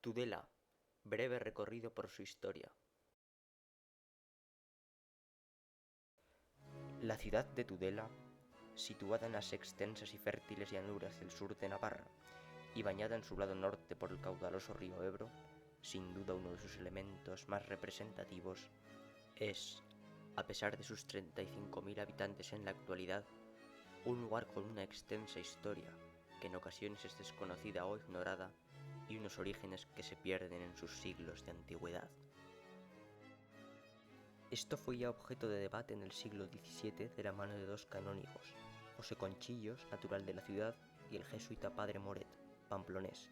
Tudela, breve recorrido por su historia. La ciudad de Tudela, situada en las extensas y fértiles llanuras del sur de Navarra y bañada en su lado norte por el caudaloso río Ebro, sin duda uno de sus elementos más representativos, es, a pesar de sus 35.000 habitantes en la actualidad, un lugar con una extensa historia que en ocasiones es desconocida o ignorada y unos orígenes que se pierden en sus siglos de antigüedad. Esto fue ya objeto de debate en el siglo XVII de la mano de dos canónigos, José Conchillos, natural de la ciudad, y el jesuita Padre Moret, pamplonés.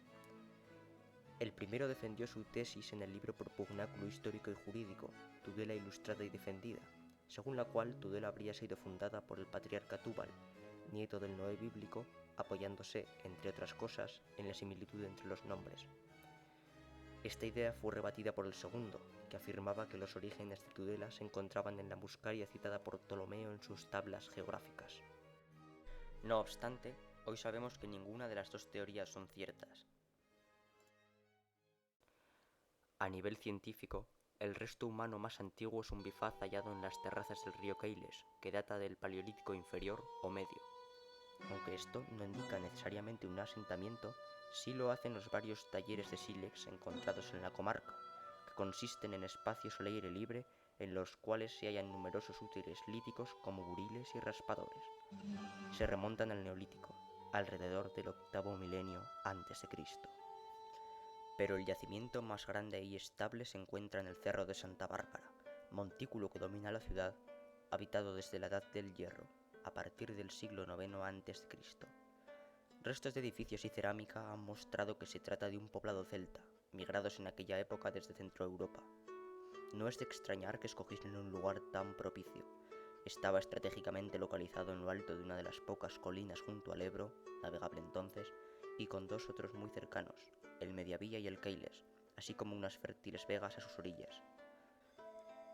El primero defendió su tesis en el libro Propugnáculo histórico y jurídico, Tudela ilustrada y defendida, según la cual Tudela habría sido fundada por el patriarca Túbal, nieto del Noé bíblico, apoyándose, entre otras cosas, en la similitud entre los nombres. Esta idea fue rebatida por el segundo, que afirmaba que los orígenes de Tudela se encontraban en la Muscaria citada por Ptolomeo en sus tablas geográficas. No obstante, hoy sabemos que ninguna de las dos teorías son ciertas. A nivel científico, el resto humano más antiguo es un bifaz hallado en las terrazas del río Keiles, que data del Paleolítico inferior o medio. Aunque esto no indica necesariamente un asentamiento, sí lo hacen los varios talleres de sílex encontrados en la comarca, que consisten en espacios al aire libre en los cuales se hallan numerosos útiles líticos como buriles y raspadores. Se remontan al Neolítico, alrededor del octavo milenio antes de Cristo. Pero el yacimiento más grande y estable se encuentra en el Cerro de Santa Bárbara, montículo que domina la ciudad, habitado desde la Edad del Hierro, a partir del siglo IX a.C. Restos de edificios y cerámica han mostrado que se trata de un poblado celta, migrados en aquella época desde Centroeuropa. No es de extrañar que escogiesen un lugar tan propicio. Estaba estratégicamente localizado en lo alto de una de las pocas colinas junto al Ebro, navegable entonces, y con dos otros muy cercanos, el Mediavilla y el Keiles, así como unas fértiles vegas a sus orillas.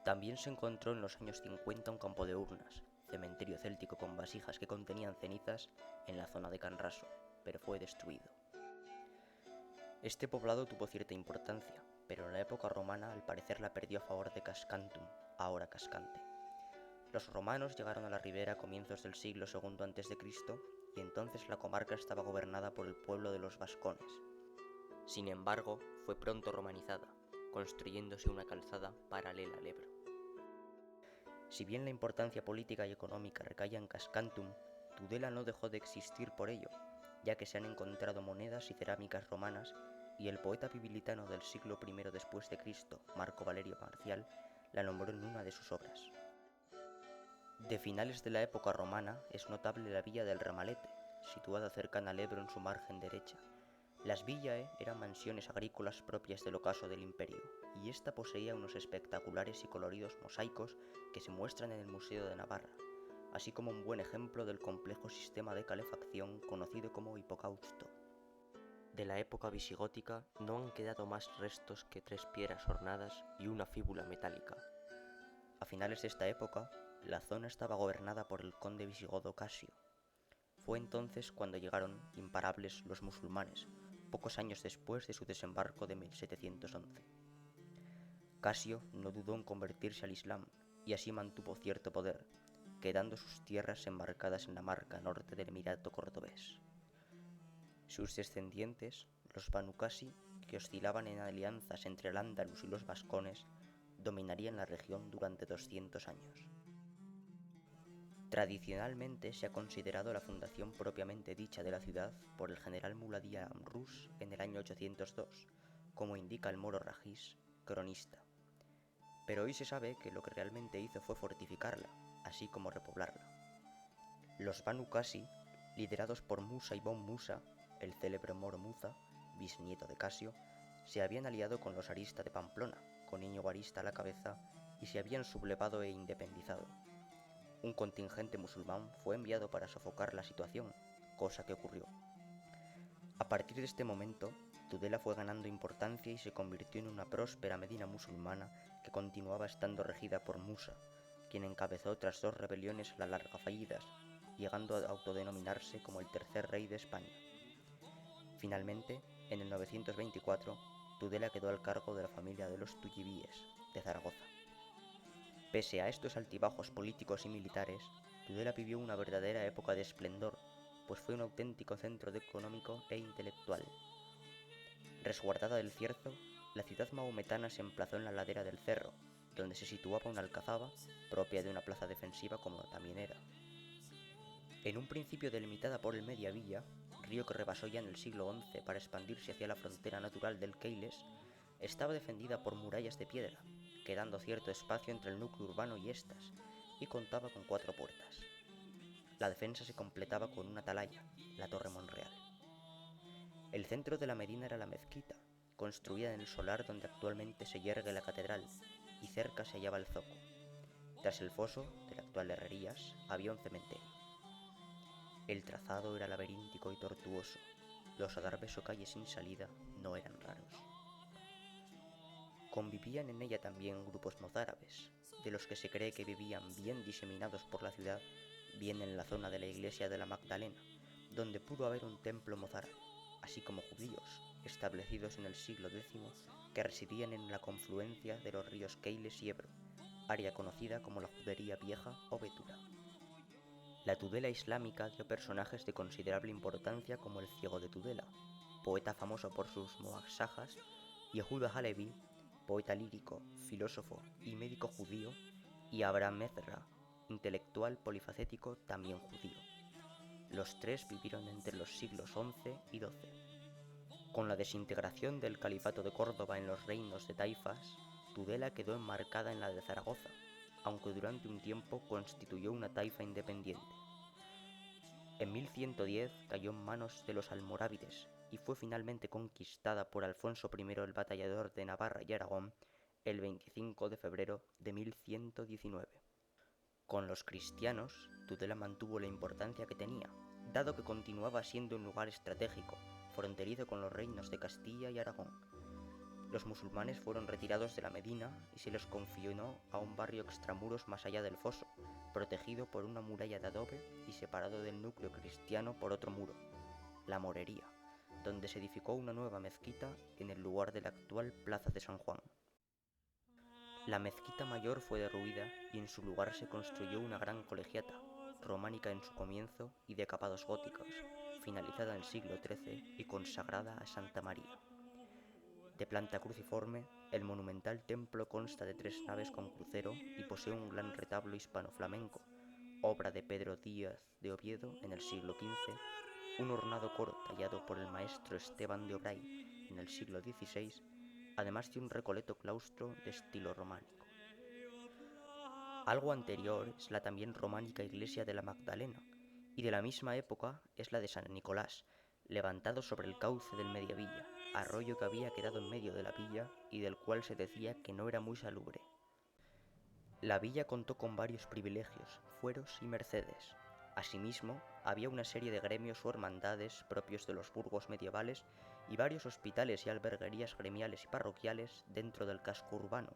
También se encontró en los años 50 un campo de urnas, cementerio céltico con vasijas que contenían cenizas, en la zona de Canraso, pero fue destruido. Este poblado tuvo cierta importancia, pero en la época romana al parecer la perdió a favor de Cascantum, ahora Cascante. Los romanos llegaron a la ribera a comienzos del siglo II a.C. y entonces la comarca estaba gobernada por el pueblo de los vascones. Sin embargo, fue pronto romanizada, construyéndose una calzada paralela al Ebro. Si bien la importancia política y económica recaía en Cascantum, Tudela no dejó de existir por ello, ya que se han encontrado monedas y cerámicas romanas y el poeta bibilitano del siglo I después de Cristo, Marco Valerio Marcial, la nombró en una de sus obras. De finales de la época romana es notable la villa del Ramalete, situada cercana al Ebro en su margen derecha. Las villae eran mansiones agrícolas propias del ocaso del imperio, y esta poseía unos espectaculares y coloridos mosaicos que se muestran en el Museo de Navarra, así como un buen ejemplo del complejo sistema de calefacción conocido como hipocausto. De la época visigótica no han quedado más restos que 3 piedras ornadas y una fíbula metálica. A finales de esta época, la zona estaba gobernada por el conde visigodo Casio. Fue entonces cuando llegaron imparables los musulmanes, pocos años después de su desembarco de 1711. Casio no dudó en convertirse al Islam y así mantuvo cierto poder, quedando sus tierras embarcadas en la marca norte del Emirato cordobés. Sus descendientes, los Banu Qasi, que oscilaban en alianzas entre el Andalus y los vascones, dominarían la región durante 200 años. Tradicionalmente se ha considerado la fundación propiamente dicha de la ciudad por el general Muladi Amrus en el año 802, como indica el moro Ragis, cronista. Pero hoy se sabe que lo que realmente hizo fue fortificarla, así como repoblarla. Los Banu Qasi, liderados por Musa ibn Musa, el célebre moro Muza, bisnieto de Casio, se habían aliado con los Arista de Pamplona, con Íñigo Arista a la cabeza, y se habían sublevado e independizado. Un contingente musulmán fue enviado para sofocar la situación, cosa que ocurrió. A partir de este momento, Tudela fue ganando importancia y se convirtió en una próspera medina musulmana que continuaba estando regida por Musa, quien encabezó otras 2 rebeliones a la larga fallidas, llegando a autodenominarse como el tercer rey de España. Finalmente, en el 924, Tudela quedó al cargo de la familia de los Tullibíes, de Zaragoza. Pese a estos altibajos políticos y militares, Tudela vivió una verdadera época de esplendor, pues fue un auténtico centro económico e intelectual. Resguardada del Cierzo, la ciudad mahometana se emplazó en la ladera del cerro, donde se situaba una alcazaba, propia de una plaza defensiva como también era. En un principio delimitada por el Mediavilla, río que rebasó ya en el siglo XI para expandirse hacia la frontera natural del Keiles, estaba defendida por murallas de piedra, quedando cierto espacio entre el núcleo urbano y estas, y contaba con 4 puertas. La defensa se completaba con una atalaya, la Torre Monreal. El centro de la medina era la mezquita, construida en el solar donde actualmente se yergue la catedral, y cerca se hallaba el zoco. Tras el foso, de la actual Herrerías, había un cementerio. El trazado era laberíntico y tortuoso. Los adarves o calles sin salida no eran raros. Convivían en ella también grupos mozárabes, de los que se cree que vivían bien diseminados por la ciudad, bien en la zona de la iglesia de la Magdalena, donde pudo haber un templo mozárabe, así como judíos, establecidos en el siglo X, que residían en la confluencia de los ríos Keiles y Ebro, área conocida como la Judería Vieja o Betura. La Tudela islámica dio personajes de considerable importancia como el ciego de Tudela, poeta famoso por sus muasajas, Yehuda Halevi, poeta lírico, filósofo y médico judío, y Abraham Ezra, intelectual polifacético también judío. Los 3 vivieron entre los siglos XI y XII. Con la desintegración del califato de Córdoba en los reinos de Taifas, Tudela quedó enmarcada en la de Zaragoza, aunque durante un tiempo constituyó una taifa independiente. En 1110 cayó en manos de los almorávides y fue finalmente conquistada por Alfonso I el Batallador de Navarra y Aragón el 25 de febrero de 1119. Con los cristianos, Tudela mantuvo la importancia que tenía, dado que continuaba siendo un lugar estratégico, fronterizo con los reinos de Castilla y Aragón. Los musulmanes fueron retirados de la Medina y se les confinó a un barrio extramuros más allá del foso, protegido por una muralla de adobe y separado del núcleo cristiano por otro muro, la Morería, donde se edificó una nueva mezquita en el lugar de la actual Plaza de San Juan. La mezquita mayor fue derruida y en su lugar se construyó una gran colegiata, románica en su comienzo y de acabados góticos, finalizada en el siglo XIII y consagrada a Santa María. De planta cruciforme, el monumental templo consta de 3 naves con crucero y posee un gran retablo hispano-flamenco, obra de Pedro Díaz de Oviedo en el siglo XV, un ornado coro tallado por el maestro Esteban de Obray en el siglo XVI, además de un recoleto claustro de estilo románico. Algo anterior es la también románica iglesia de la Magdalena, y de la misma época es la de San Nicolás, levantado sobre el cauce del Mediavilla, arroyo que había quedado en medio de la villa y del cual se decía que no era muy salubre. La villa contó con varios privilegios, fueros y mercedes. Asimismo, había una serie de gremios o hermandades propios de los burgos medievales y varios hospitales y alberguerías gremiales y parroquiales dentro del casco urbano,